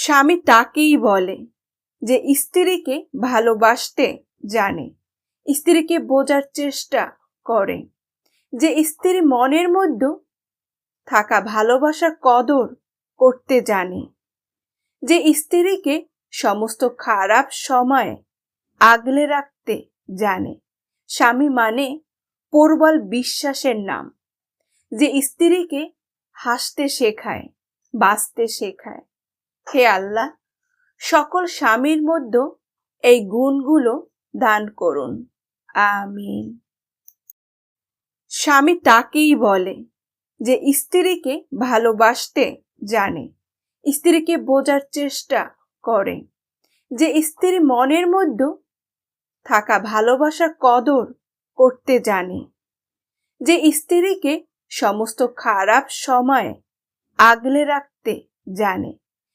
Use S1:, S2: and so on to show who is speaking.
S1: স্বামী তাকেই বলে যে স্ত্রীকে ভালোবাসতে জানে, স্ত্রীকে বোঝার চেষ্টা করে, যে স্ত্রী মনের মধ্যে থাকা ভালোবাসার কদর করতে জানে, যে স্ত্রীকে সমস্ত খারাপ সময়ে আগলে রাখতে জানে। স্বামী মানে প্রবল বিশ্বাসের নাম, যে স্ত্রীকে হাসতে শেখায়, বাঁচতে শেখায়। হে আল্লাহ, সকল স্বামীর মধ্যে এই গুণগুলো দান করুন, আমিন। স্বামী তাকেই বলে যে স্ত্রীকে ভালোবাসতে জানে, স্ত্রীকে বোঝার চেষ্টা করে, যে স্ত্রী মনের মধ্যে থাকা ভালোবাসার কদর করতে জানে, যে স্ত্রীকে সমস্ত খারাপ সময়ে আগলে রাখতে জানে।